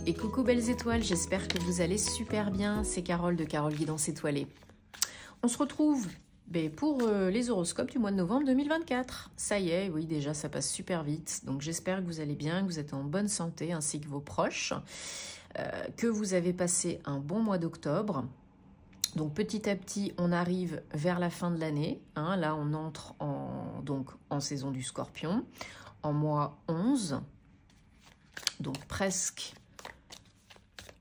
Et coucou belles étoiles, j'espère que vous allez super bien. C'est Carole de Carole Guidance Étoilée. On se retrouve pour les horoscopes du mois de novembre 2024. Ça y est, oui déjà ça passe super vite. Donc j'espère que vous allez bien, que vous êtes en bonne santé ainsi que vos proches. Que vous avez passé un bon mois d'octobre. Donc petit à petit, on arrive vers la fin de l'année. Hein, là, on entre en saison du Scorpion, en mois 11. Donc presque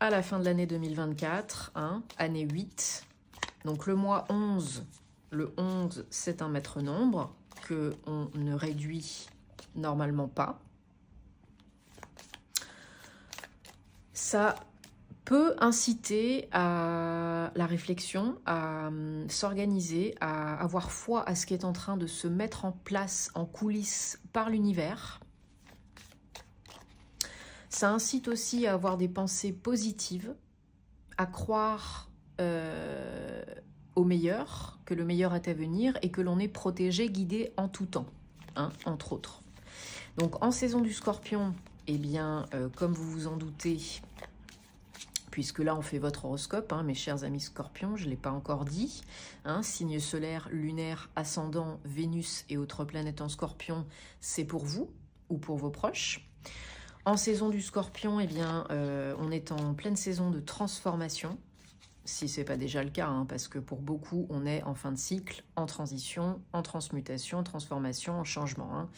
à la fin de l'année 2024, hein, année 8. Donc le mois 11, le 11, c'est un maître nombre que on ne réduit normalement pas. Ça peut inciter à la réflexion, à s'organiser, à avoir foi à ce qui est en train de se mettre en place en coulisses par l'univers. Ça incite aussi à avoir des pensées positives, à croire au meilleur, que le meilleur est à venir et que l'on est protégé, guidé en tout temps, hein, entre autres. Donc en saison du Scorpion, eh bien, comme vous vous en doutez, puisque là on fait votre horoscope, hein, mes chers amis Scorpions, je ne l'ai pas encore dit, hein, signe solaire, lunaire, ascendant, Vénus et autres planètes en Scorpion, c'est pour vous ou pour vos proches. En saison du Scorpion, eh bien, on est en pleine saison de transformation, si ce n'est pas déjà le cas, hein, parce que pour beaucoup, on est en fin de cycle, en transition, en transmutation, en transformation, en changement. Hein.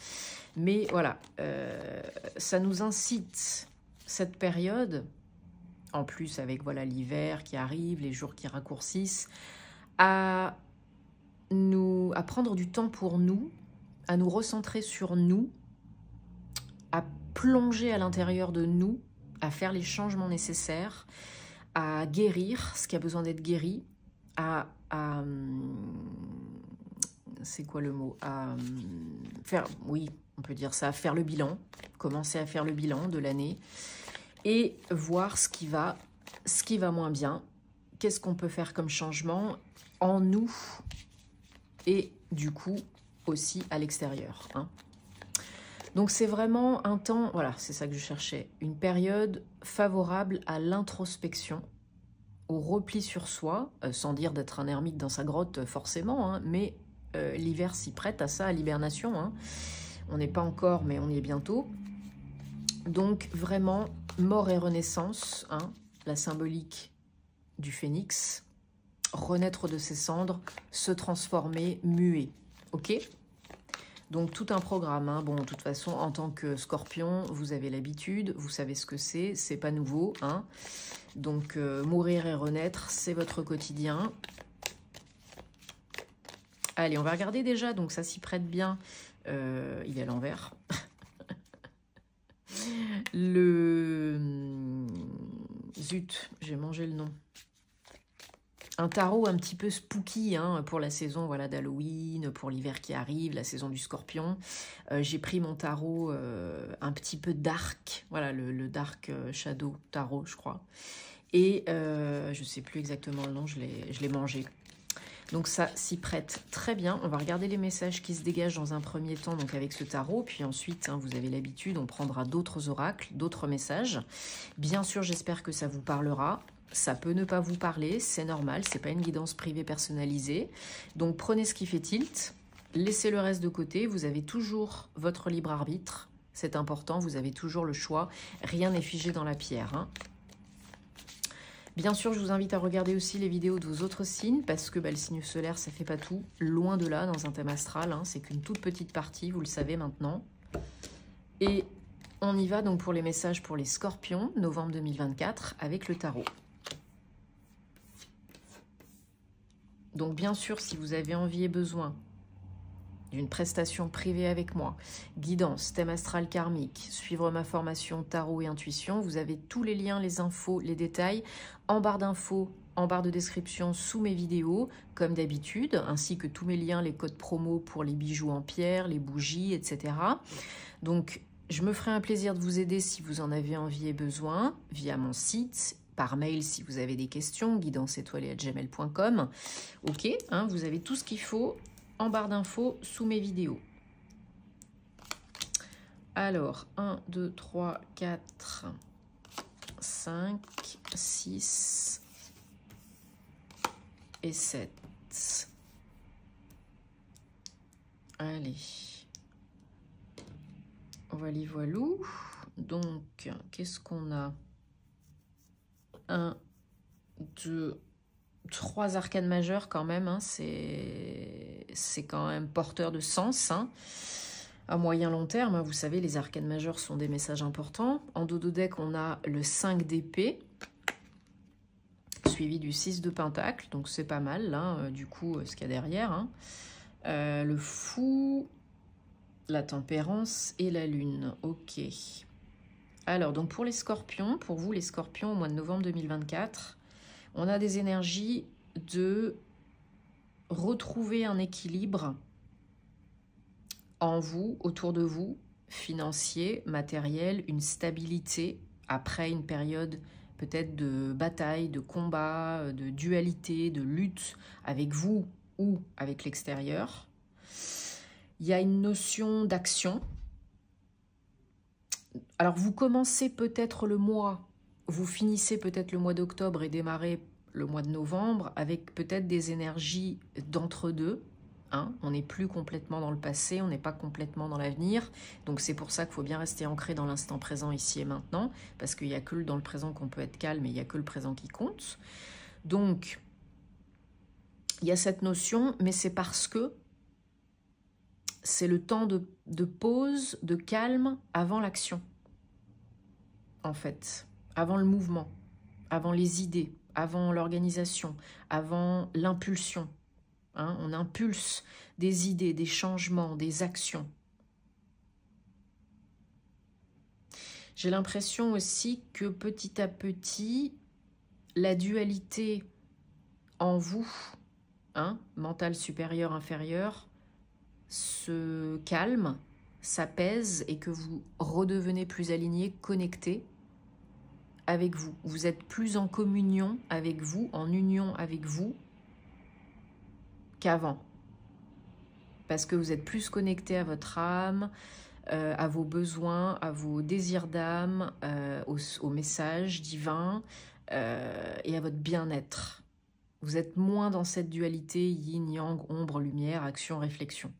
Mais voilà, ça nous incite, cette période, en plus avec voilà l'hiver qui arrive, les jours qui raccourcissent, à prendre du temps pour nous, à nous recentrer sur nous, à plonger à l'intérieur de nous, à faire les changements nécessaires, à guérir ce qui a besoin d'être guéri, c'est quoi le mot, à faire, oui, on peut dire ça, faire le bilan, commencer à faire le bilan de l'année et voir ce qui va moins bien, qu'est-ce qu'on peut faire comme changement en nous et du coup aussi à l'extérieur, hein. Donc c'est vraiment un temps, voilà, c'est ça que je cherchais, une période favorable à l'introspection, au repli sur soi, sans dire d'être un ermite dans sa grotte forcément, hein, mais l'hiver s'y prête à ça, à l'hibernation. Hein. On n'est pas encore, mais on y est bientôt. Donc vraiment, mort et renaissance, hein, la symbolique du phénix, renaître de ses cendres, se transformer, muer, ok ? Donc tout un programme, hein. Bon, de toute façon, en tant que Scorpion, vous avez l'habitude, vous savez ce que c'est pas nouveau, hein. Donc mourir et renaître, c'est votre quotidien. Allez, on va regarder déjà, donc ça s'y prête bien, il est à l'envers. Zut, j'ai mangé le nom. Un tarot un petit peu spooky, hein, pour la saison voilà, d'Halloween, pour l'hiver qui arrive, la saison du Scorpion. J'ai pris mon tarot un petit peu dark, voilà, le Dark Shadow Tarot, je crois. Et je ne sais plus exactement le nom, je l'ai mangé. Donc ça s'y prête très bien. On va regarder les messages qui se dégagent dans un premier temps, donc avec ce tarot. Puis ensuite, hein, vous avez l'habitude, on prendra d'autres oracles, d'autres messages. Bien sûr, j'espère que ça vous parlera. Ça peut ne pas vous parler, c'est normal, c'est pas une guidance privée personnalisée. Donc prenez ce qui fait tilt, laissez le reste de côté, vous avez toujours votre libre arbitre, c'est important, vous avez toujours le choix, rien n'est figé dans la pierre. Hein. Bien sûr, je vous invite à regarder aussi les vidéos de vos autres signes, parce que le signe solaire, ça fait pas tout, loin de là, dans un thème astral, hein, c'est qu'une toute petite partie, vous le savez maintenant. Et on y va donc pour les messages pour les Scorpions, novembre 2024, avec le tarot. Donc bien sûr, si vous avez envie et besoin d'une prestation privée avec moi, guidance, thème astral karmique, suivre ma formation tarot et intuition, vous avez tous les liens, les infos, les détails en barre d'infos, en barre de description sous mes vidéos, comme d'habitude, ainsi que tous mes liens, les codes promo pour les bijoux en pierre, les bougies, etc. Donc je me ferai un plaisir de vous aider si vous en avez envie et besoin, via mon site, par mail si vous avez des questions, guidanceétoilée@gmail.com. Ok, hein, vous avez tout ce qu'il faut en barre d'infos sous mes vidéos. Alors, 1, 2, 3, 4, 5, 6 et 7. Allez. Voilà, voilou. Donc, qu'est-ce qu'on a? 1, 2, 3 arcanes majeures quand même. Hein. C'est quand même porteur de sens. Hein. À moyen long terme, hein, vous savez, les arcanes majeures sont des messages importants. En dos de deck, on a le 5 d'épée, suivi du 6 de pentacle. Donc, c'est pas mal, là, du coup, ce qu'il y a derrière. Hein. Le fou, la tempérance et la lune. Ok. Alors, donc pour les scorpions, pour vous les scorpions, au mois de novembre 2024, on a des énergies de retrouver un équilibre en vous, autour de vous, financier, matériel, une stabilité après une période peut-être de bataille, de combat, de dualité, de lutte avec vous ou avec l'extérieur. Il y a une notion d'action. Alors, vous commencez peut-être le mois, vous finissez peut-être le mois d'octobre et démarrez le mois de novembre avec peut-être des énergies d'entre-deux. Hein, on n'est plus complètement dans le passé, on n'est pas complètement dans l'avenir. Donc, c'est pour ça qu'il faut bien rester ancré dans l'instant présent, ici et maintenant, parce qu'il n'y a que dans le présent qu'on peut être calme et il n'y a que le présent qui compte. Donc, il y a cette notion, mais c'est parce que c'est le temps de pause, de calme avant l'action. En fait, avant le mouvement, avant les idées, avant l'organisation, avant l'impulsion. Hein, on impulse des idées, des changements, des actions. J'ai l'impression aussi que petit à petit, la dualité en vous, hein, mental supérieur, inférieur, se calme, s'apaise et que vous redevenez plus aligné, connecté avec vous. Vous êtes plus en communion avec vous, en union avec vous qu'avant. Parce que vous êtes plus connecté à votre âme, à vos besoins, à vos désirs d'âme, aux messages divins et à votre bien-être. Vous êtes moins dans cette dualité yin-yang, ombre, lumière, action, réflexion.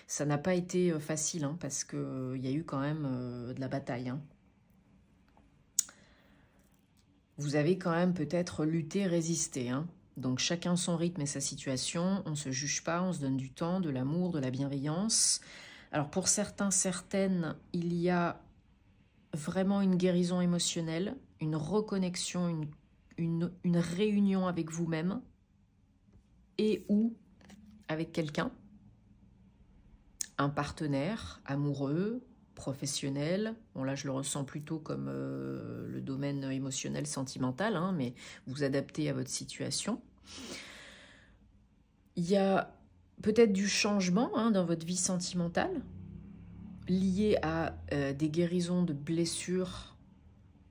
Ça n'a pas été facile hein, parce qu'il y a eu quand même de la bataille. Hein. Vous avez quand même peut-être lutté, résisté. Hein. Donc chacun son rythme et sa situation. On ne se juge pas, on se donne du temps, de l'amour, de la bienveillance. Alors pour certains, certaines, il y a vraiment une guérison émotionnelle, une reconnexion, une réunion avec vous-même et ou avec quelqu'un. Un partenaire amoureux, professionnel. Bon là je le ressens plutôt comme le domaine émotionnel, sentimental, hein, mais vous adaptez à votre situation. Il y a peut-être du changement hein, dans votre vie sentimentale, lié à des guérisons de blessures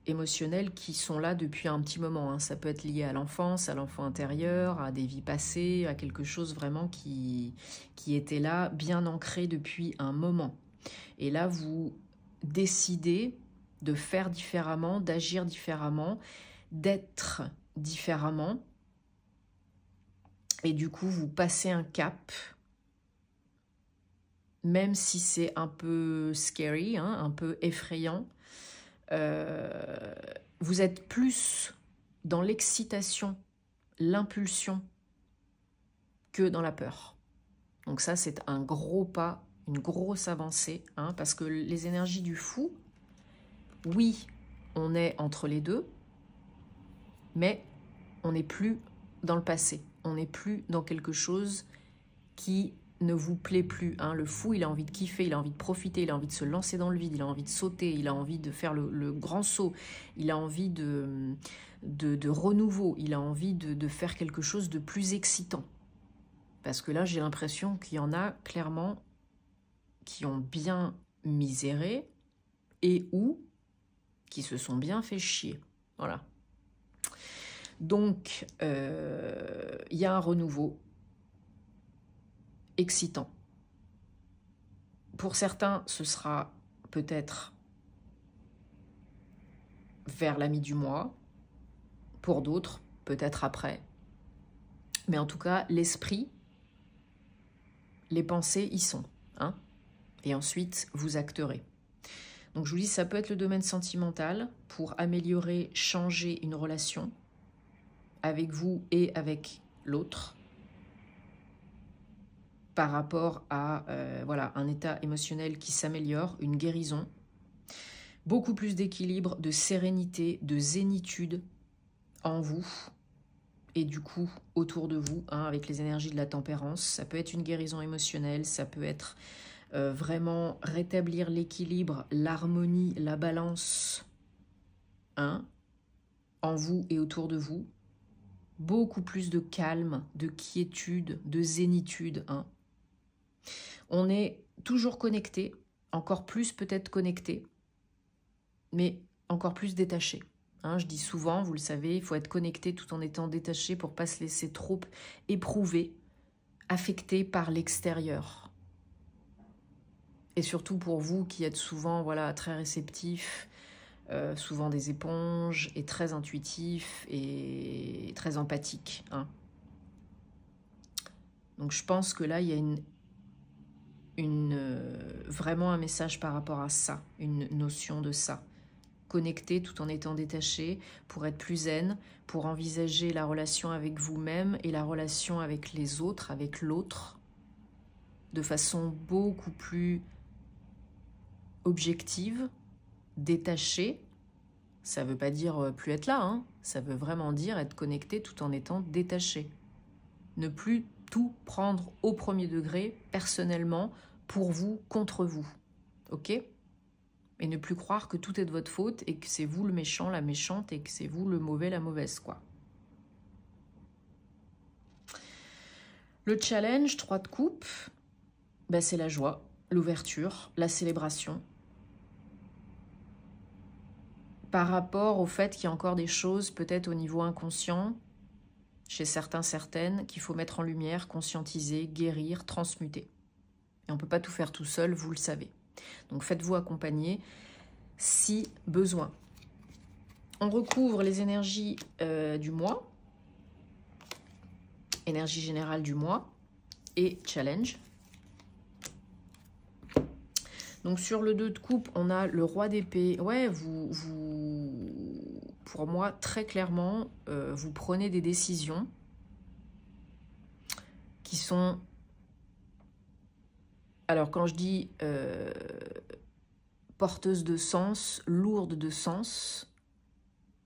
émotionnelles qui sont là depuis un petit moment. Hein. Ça peut être lié à l'enfance, à l'enfant intérieur, à des vies passées, à quelque chose vraiment qui était là, bien ancré depuis un moment. Et là, vous décidez de faire différemment, d'agir différemment, d'être différemment. Et du coup, vous passez un cap, même si c'est un peu scary, hein, un peu effrayant. Vous êtes plus dans l'excitation, l'impulsion, que dans la peur. Donc ça, c'est un gros pas, une grosse avancée, hein, parce que les énergies du fou, oui, on est entre les deux, mais on n'est plus dans le passé. On n'est plus dans quelque chose qui ne vous plaît plus. Hein. Le fou, il a envie de kiffer, il a envie de profiter, il a envie de se lancer dans le vide, il a envie de sauter, il a envie de faire le grand saut, il a envie de renouveau, il a envie de faire quelque chose de plus excitant. Parce que là, j'ai l'impression qu'il y en a clairement qui ont bien miséré et ou qui se sont bien fait chier. Voilà. Donc, il y a un renouveau excitant. Pour certains, ce sera peut-être vers la mi du mois. Pour d'autres, peut-être après. Mais en tout cas, l'esprit, les pensées y sont. Hein, et ensuite, vous acterez. Donc je vous dis, ça peut être le domaine sentimental pour améliorer, changer une relation avec vous et avec l'autre par rapport à voilà, un état émotionnel qui s'améliore, une guérison, beaucoup plus d'équilibre, de sérénité, de zénitude en vous et du coup autour de vous, hein, avec les énergies de la tempérance. Ça peut être une guérison émotionnelle, ça peut être vraiment rétablir l'équilibre, l'harmonie, la balance, hein, en vous et autour de vous. Beaucoup plus de calme, de quiétude, de zénitude. Hein. On est toujours connecté, encore plus peut-être connecté, mais encore plus détaché. Hein, je dis souvent, vous le savez, il faut être connecté tout en étant détaché pour ne pas se laisser trop éprouver, affecté par l'extérieur. Et surtout pour vous qui êtes souvent voilà, très réceptifs, souvent des éponges, et très intuitifs et très empathiques. Hein. Donc je pense que là, il y a vraiment un message par rapport à ça, une notion de ça. Connecté tout en étant détaché, pour être plus zen, pour envisager la relation avec vous-même et la relation avec les autres, avec l'autre, de façon beaucoup plus objective, détachée. Ça ne veut pas dire plus être là, hein. Ça veut vraiment dire être connecté tout en étant détaché. Ne plus tout prendre au premier degré, personnellement, pour vous, contre vous. Ok ? Et ne plus croire que tout est de votre faute et que c'est vous le méchant, la méchante, et que c'est vous le mauvais, la mauvaise, quoi. Le challenge, 3 de coupe, ben c'est la joie, l'ouverture, la célébration. Par rapport au fait qu'il y a encore des choses, peut-être au niveau inconscient, chez certains, certaines, qu'il faut mettre en lumière, conscientiser, guérir, transmuter. Et on ne peut pas tout faire tout seul, vous le savez. Donc faites-vous accompagner si besoin. On recouvre les énergies du mois, énergie générale du mois et challenge. Donc sur le 2 de coupe, on a le roi d'épée. Ouais, pour moi, très clairement, vous prenez des décisions qui sont... Alors quand je dis porteuse de sens, lourde de sens,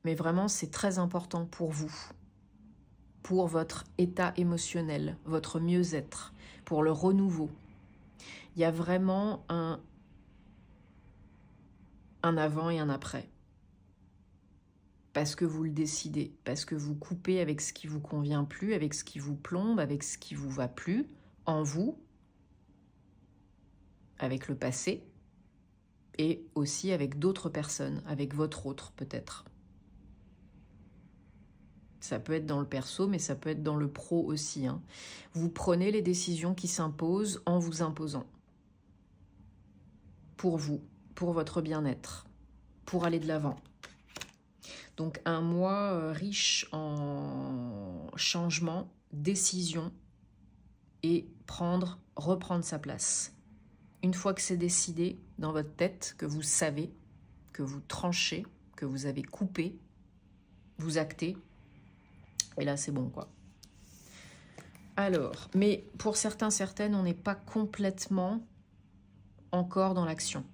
mais vraiment c'est très important pour vous, pour votre état émotionnel, votre mieux-être, pour le renouveau. Il y a vraiment un avant et un après. Parce que vous le décidez, parce que vous coupez avec ce qui vous convient plus, avec ce qui vous plombe, avec ce qui vous va plus, en vous, avec le passé, et aussi avec d'autres personnes, avec votre autre peut-être. Ça peut être dans le perso, mais ça peut être dans le pro aussi. Hein. Vous prenez les décisions qui s'imposent en vous imposant. Pour vous, pour votre bien-être, pour aller de l'avant. Donc un mois riche en changements, décisions et reprendre sa place. Une fois que c'est décidé dans votre tête, que vous savez, que vous tranchez, que vous avez coupé, vous actez, et là c'est bon quoi. Alors, mais pour certains, certaines, on n'est pas complètement encore dans l'action.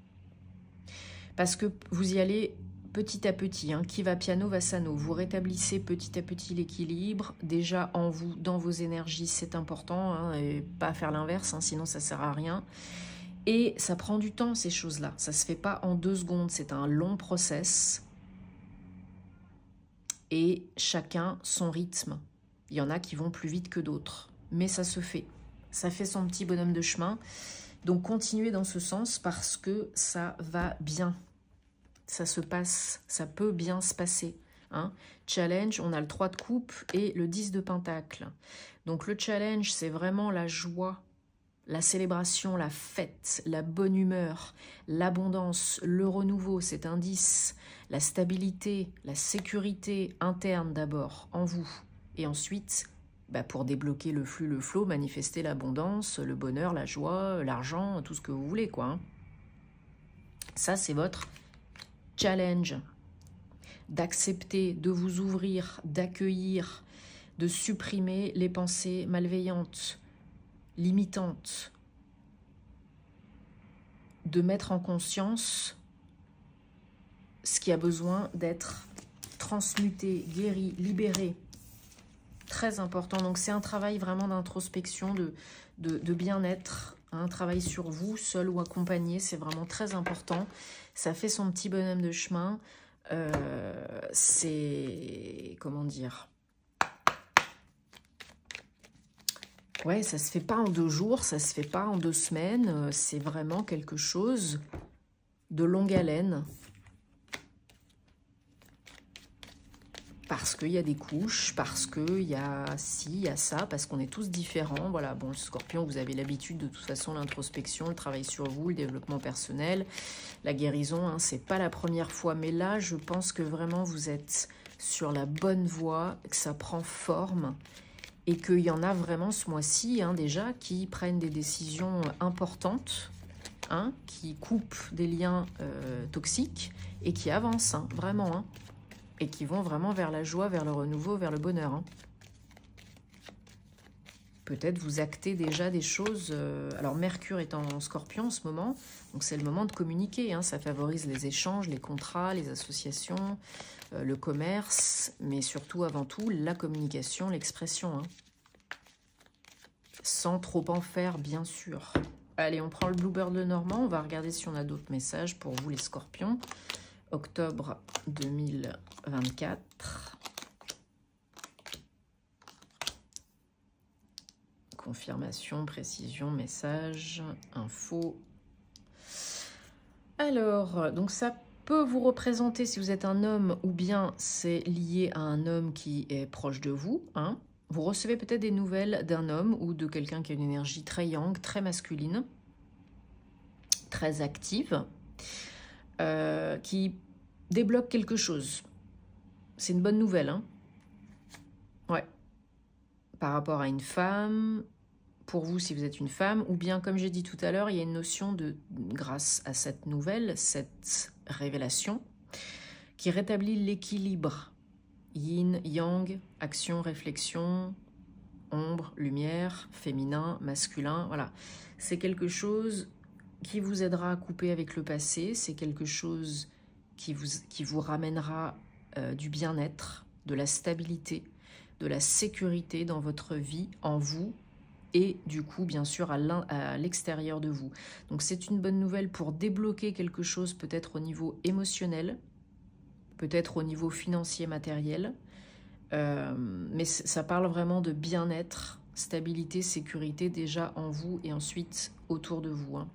Parce que vous y allez petit à petit, hein, qui va piano va sano. Vous rétablissez petit à petit l'équilibre. Déjà en vous, dans vos énergies, c'est important, hein, et pas faire l'inverse, hein, sinon ça sert à rien. Et ça prend du temps, ces choses-là. Ça se fait pas en 2 secondes, c'est un long process. Et chacun son rythme. Il y en a qui vont plus vite que d'autres. Mais ça se fait. Ça fait son petit bonhomme de chemin. Donc continuez dans ce sens parce que ça va bien. Ça se passe, ça peut bien se passer. Hein. Challenge, on a le 3 de coupe et le 10 de pentacle. Donc le challenge, c'est vraiment la joie, la célébration, la fête, la bonne humeur, l'abondance, le renouveau, cet indice, la stabilité, la sécurité interne d'abord en vous. Et ensuite, pour débloquer le flux, le flow, manifester l'abondance, le bonheur, la joie, l'argent, tout ce que vous voulez, quoi. Ça, c'est votre challenge. D'accepter, de vous ouvrir, d'accueillir, de supprimer les pensées malveillantes, limitantes, de mettre en conscience ce qui a besoin d'être transmuté, guéri, libéré. Très important. Donc c'est un travail vraiment d'introspection, de bien-être, un travail sur vous, seul ou accompagné, c'est vraiment très important. Ça fait son petit bonhomme de chemin. C'est... comment dire ? Ouais, ça se fait pas en 2 jours, ça se fait pas en 2 semaines. C'est vraiment quelque chose de longue haleine. Parce qu'il y a des couches, parce qu'il y a ci, il y a ça, parce qu'on est tous différents. Voilà, bon, le Scorpion, vous avez l'habitude de toute façon, l'introspection, le travail sur vous, le développement personnel, la guérison, hein, c'est pas la première fois. Mais là, je pense que vraiment, vous êtes sur la bonne voie, que ça prend forme et qu'il y en a vraiment ce mois-ci, hein, déjà, qui prennent des décisions importantes, hein, qui coupent des liens toxiques et qui avancent, hein, vraiment, hein. Et qui vont vraiment vers la joie, vers le renouveau, vers le bonheur. Hein. Peut-être vous actez déjà des choses... alors Mercure est en Scorpion en ce moment, donc c'est le moment de communiquer. Hein. Ça favorise les échanges, les contrats, les associations, le commerce, mais surtout, avant tout, la communication, l'expression. Hein. Sans trop en faire, bien sûr. Allez, on prend le Bluebird le Normand, on va regarder si on a d'autres messages pour vous les Scorpions. Octobre 2024. Confirmation, précision, message, info. Alors, donc ça peut vous représenter si vous êtes un homme ou bien c'est lié à un homme qui est proche de vous. Hein. Vous recevez peut-être des nouvelles d'un homme ou de quelqu'un qui a une énergie très yang, très masculine, très active. Qui débloque quelque chose. C'est une bonne nouvelle, hein. Ouais. Par rapport à une femme, pour vous si vous êtes une femme, ou bien comme j'ai dit tout à l'heure, il y a une notion de, grâce à cette nouvelle, cette révélation, qui rétablit l'équilibre. Yin, yang, action, réflexion, ombre, lumière, féminin, masculin, voilà. C'est quelque chose qui vous aidera à couper avec le passé, c'est quelque chose qui vous ramènera du bien-être, de la stabilité, de la sécurité dans votre vie, en vous, et du coup, bien sûr, à l'extérieur de vous. Donc c'est une bonne nouvelle pour débloquer quelque chose, peut-être au niveau émotionnel, peut-être au niveau financier, matériel, mais ça parle vraiment de bien-être, stabilité, sécurité, déjà en vous et ensuite autour de vous, hein.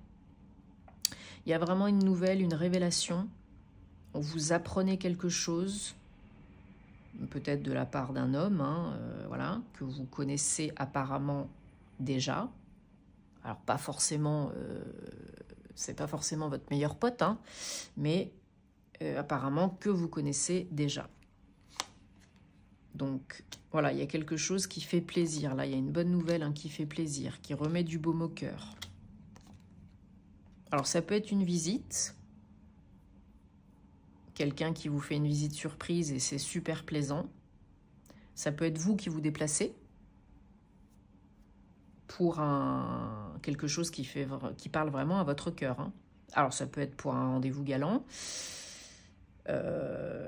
Il y a vraiment une nouvelle, une révélation. Vous apprenez quelque chose, peut-être de la part d'un homme, hein, voilà, que vous connaissez apparemment déjà. Alors pas forcément, c'est pas forcément votre meilleur pote, hein, mais apparemment que vous connaissez déjà. Donc voilà, il y a quelque chose qui fait plaisir. Là, il y a une bonne nouvelle, hein, qui fait plaisir, qui remet du baume au cœur. Alors ça peut être une visite, quelqu'un qui vous fait une visite surprise et c'est super plaisant. Ça peut être vous qui vous déplacez pour quelque chose qui parle vraiment à votre cœur, hein. Alors ça peut être pour un rendez-vous galant.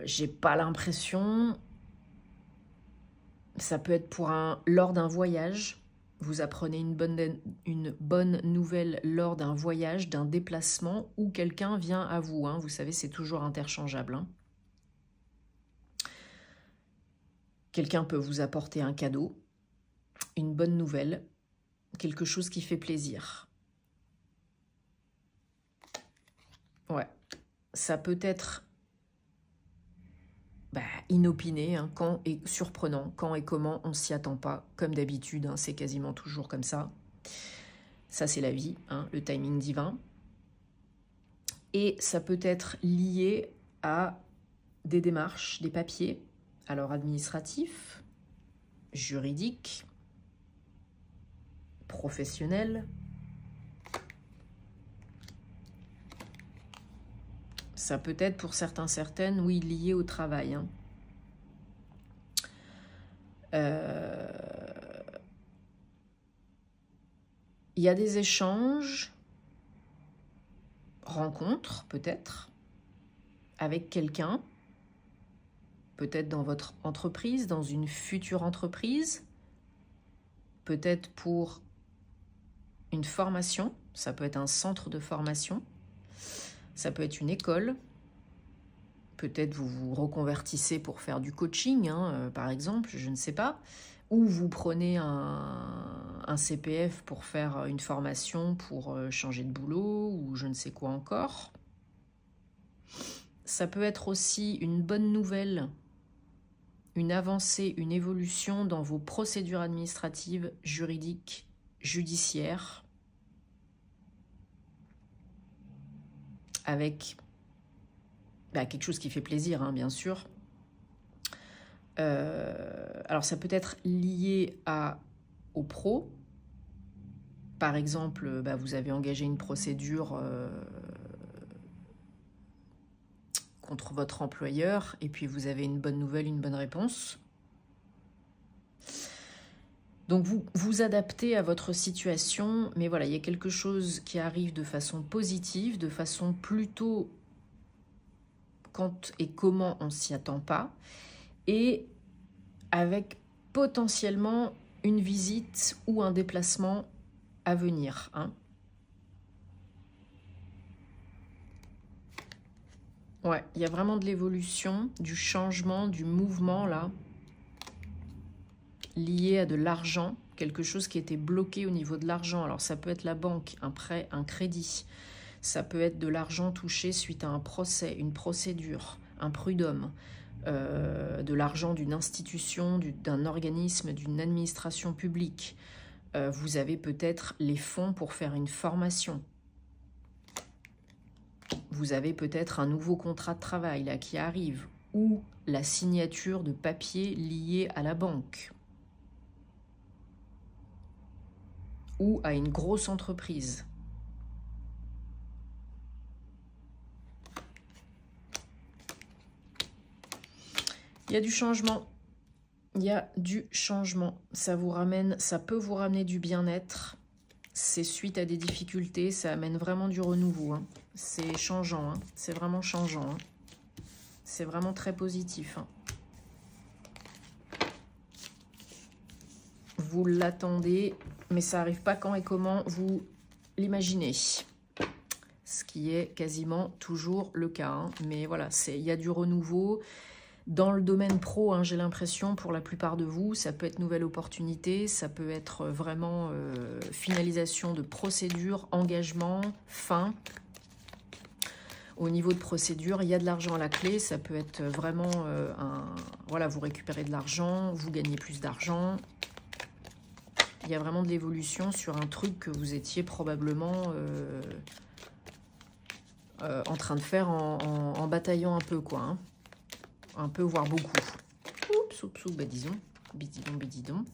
J'ai pas l'impression. Ça peut être lors d'un voyage. Vous apprenez une bonne nouvelle lors d'un voyage, d'un déplacement, où quelqu'un vient à vous, hein. Vous savez, c'est toujours interchangeable, hein. Quelqu'un peut vous apporter un cadeau, une bonne nouvelle, quelque chose qui fait plaisir. Ouais, ça peut être inopiné, hein, et surprenant, quand et comment on s'y attend pas, comme d'habitude, hein, c'est quasiment toujours comme ça. Ça, c'est la vie, hein, le timing divin. Et ça peut être lié à des démarches, des papiers, alors administratifs, juridiques, professionnels. Ça peut être pour certains, certaines, oui, lié au travail. Hein. Il y a des échanges, rencontres peut-être, avec quelqu'un, peut-être dans votre entreprise, dans une future entreprise, peut-être pour une formation, ça peut être un centre de formation, ça peut être une école, peut-être vous vous reconvertissez pour faire du coaching, hein, par exemple, je ne sais pas, ou vous prenez un CPF pour faire une formation pour changer de boulot, ou je ne sais quoi encore. Ça peut être aussi une bonne nouvelle, une avancée, une évolution dans vos procédures administratives, juridiques, judiciaires, avec quelque chose qui fait plaisir, hein, bien sûr. Alors ça peut être lié au pro. Par exemple, vous avez engagé une procédure contre votre employeur et puis vous avez une bonne nouvelle, une bonne réponse. Donc vous vous adaptez à votre situation, mais voilà, il y a quelque chose qui arrive de façon positive, de façon plutôt quand et comment on s'y attend pas, et avec potentiellement une visite ou un déplacement à venir. Hein. Ouais, il y a vraiment de l'évolution, du changement, du mouvement là, lié à de l'argent, quelque chose qui était bloqué au niveau de l'argent. Alors ça peut être la banque, un prêt, un crédit. Ça peut être de l'argent touché suite à un procès, une procédure, un prud'homme, de l'argent d'une institution, d'un organisme, d'une administration publique. Vous avez peut-être les fonds pour faire une formation. Vous avez peut-être un nouveau contrat de travail là qui arrive, ou la signature de papier lié à la banque, ou à une grosse entreprise. Il y a du changement. Il y a du changement. Ça peut vous ramener du bien-être. C'est suite à des difficultés, ça amène vraiment du renouveau. Hein. C'est changeant, hein. C'est vraiment changeant. Hein. C'est vraiment très positif. Hein. Vous l'attendez, mais ça n'arrive pas quand et comment vous l'imaginez. Ce qui est quasiment toujours le cas. Hein. Mais voilà, il y a du renouveau. Dans le domaine pro, hein, j'ai l'impression, pour la plupart de vous, ça peut être nouvelle opportunité, ça peut être vraiment finalisation de procédure, engagement, fin. Au niveau de procédure, il y a de l'argent à la clé, ça peut être vraiment voilà, vous récupérez de l'argent, vous gagnez plus d'argent. Il y a vraiment de l'évolution sur un truc que vous étiez probablement en train de faire en bataillant un peu, quoi. Hein. Un peu, voire beaucoup. Oups, oups, oups, disons. Bididon.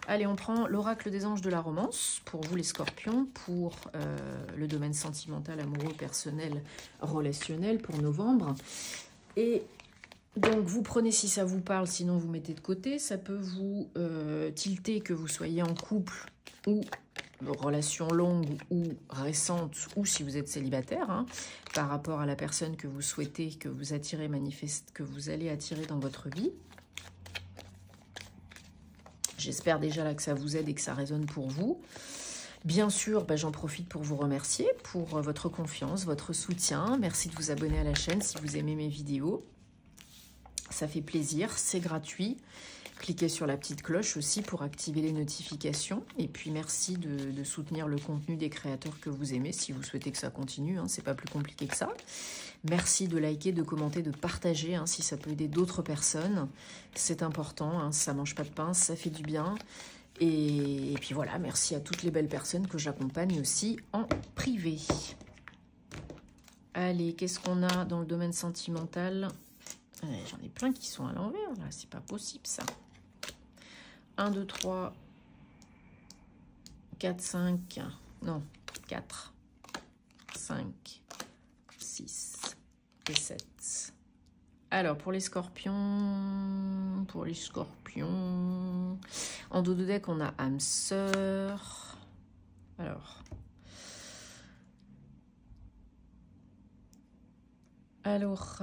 Allez, on prend l'oracle des anges de la romance, pour vous les scorpions, pour le domaine sentimental, amoureux, personnel, relationnel, pour novembre. Et donc, vous prenez si ça vous parle, sinon vous mettez de côté. Ça peut vous tilter que vous soyez en couple ou relation longue ou récente, ou si vous êtes célibataire, hein, par rapport à la personne que vous souhaitez, que vous attirez, que vous allez attirer dans votre vie. J'espère déjà là que ça vous aide et que ça résonne pour vous. Bien sûr, j'en profite pour vous remercier pour votre confiance, votre soutien. Merci de vous abonner à la chaîne si vous aimez mes vidéos. Ça fait plaisir, c'est gratuit. Cliquez sur la petite cloche aussi pour activer les notifications. Et puis merci de soutenir le contenu des créateurs que vous aimez si vous souhaitez que ça continue. Hein, c'est pas plus compliqué que ça. Merci de liker, de commenter, de partager hein, si ça peut aider d'autres personnes. C'est important, hein, ça mange pas de pain, ça fait du bien. Et puis voilà, merci à toutes les belles personnes que j'accompagne aussi en privé. Allez, qu'est-ce qu'on a dans le domaine sentimental? J'en ai plein qui sont à l'envers, là, c'est pas possible ça. 1, 2, 3, 4, 5, non, 4, 5, 6 et 7. Alors, pour les scorpions, en dos de deck, on a âme sœur. Alors. Alors,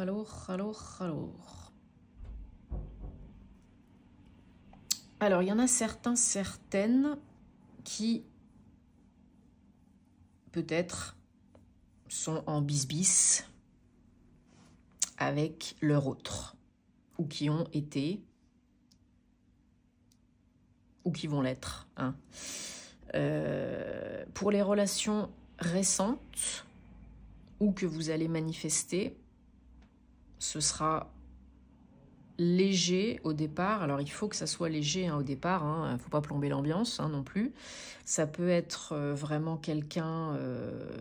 il y en a certaines qui, peut-être, sont en bis-bis avec leur autre, ou qui ont été, ou qui vont l'être. Hein. Pour les relations récentes, ou que vous allez manifester, ce sera léger au départ. Alors, il faut que ça soit léger hein, au départ. Il ne faut pas plomber l'ambiance hein, non plus. Ça peut être vraiment quelqu'un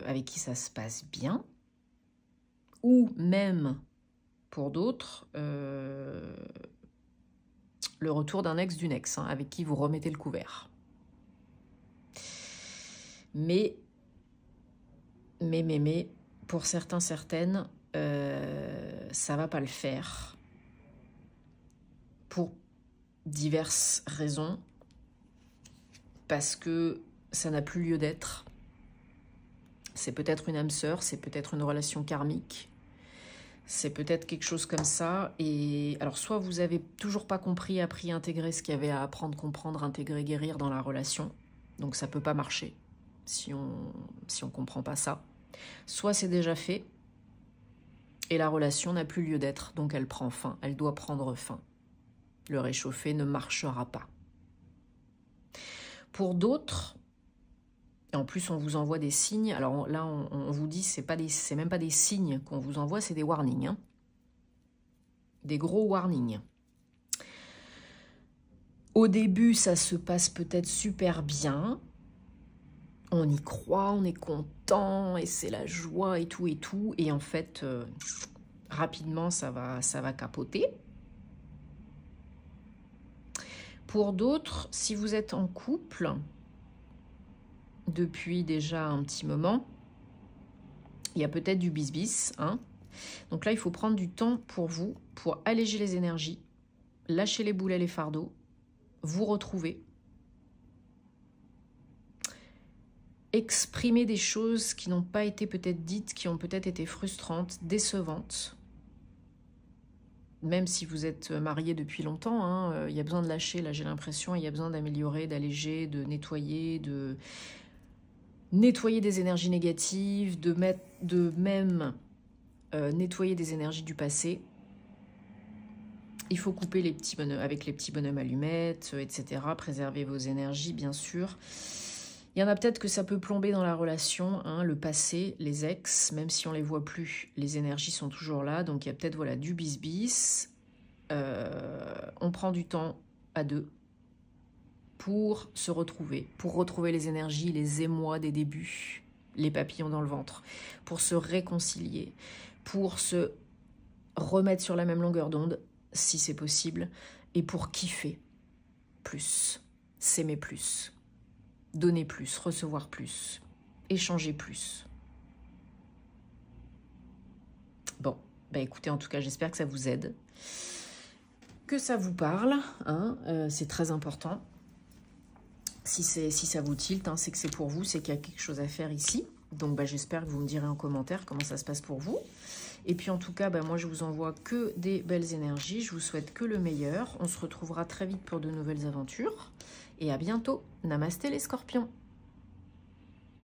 avec qui ça se passe bien. Ou même, pour d'autres, le retour d'un ex d'une ex, hein, avec qui vous remettez le couvert. Mais, pour certaines, ça va pas le faire. Pour diverses raisons. Parce que ça n'a plus lieu d'être. C'est peut-être une âme sœur, c'est peut-être une relation karmique. C'est peut-être quelque chose comme ça. Et alors, soit vous avez toujours pas compris, appris, intégré ce qu'il y avait à apprendre, comprendre, intégrer, guérir dans la relation. Donc, ça peut pas marcher si on comprend pas ça. Soit c'est déjà fait et la relation n'a plus lieu d'être. Donc, elle prend fin. Elle doit prendre fin. Le réchauffer ne marchera pas. Pour d'autres, et en plus on vous envoie des signes, alors là on vous dit c'est même pas des signes qu'on vous envoie, c'est des warnings. Hein. Des gros warnings. Au début ça se passe peut-être super bien, on y croit, on est content, et c'est la joie et tout, et en fait rapidement ça va capoter. Pour d'autres, si vous êtes en couple depuis déjà un petit moment, il y a peut-être du bis-bis. Hein. Donc là, il faut prendre du temps pour vous, pour alléger les énergies, lâcher les boulets, les fardeaux, vous retrouver, exprimer des choses qui n'ont pas été peut-être dites, qui ont peut-être été frustrantes, décevantes. Même si vous êtes marié depuis longtemps, hein, il y a besoin de lâcher, là j'ai l'impression, il y a besoin d'améliorer, d'alléger, de nettoyer des énergies négatives, de même nettoyer des énergies du passé. Il faut couper les petits bonhommes, avec les petits bonhommes allumettes, etc. Préserver vos énergies, bien sûr. Il y en a peut-être que ça peut plomber dans la relation, hein, le passé, les ex, même si on ne les voit plus, les énergies sont toujours là. Donc il y a peut-être voilà, du bis-bis. On prend du temps à deux pour se retrouver, pour retrouver les énergies, les émois des débuts, les papillons dans le ventre, pour se réconcilier, pour se remettre sur la même longueur d'onde, si c'est possible, et pour kiffer plus, s'aimer plus. Donner plus, recevoir plus, échanger plus. Bon, bah écoutez, en tout cas, j'espère que ça vous aide, que ça vous parle, hein, c'est très important. Si ça vous tilte, hein, c'est que c'est pour vous, c'est qu'il y a quelque chose à faire ici. Donc bah, j'espère que vous me direz en commentaire comment ça se passe pour vous. Et puis en tout cas, bah, moi je vous envoie que des belles énergies, je vous souhaite que le meilleur. On se retrouvera très vite pour de nouvelles aventures. Et à bientôt. Namasté les scorpions.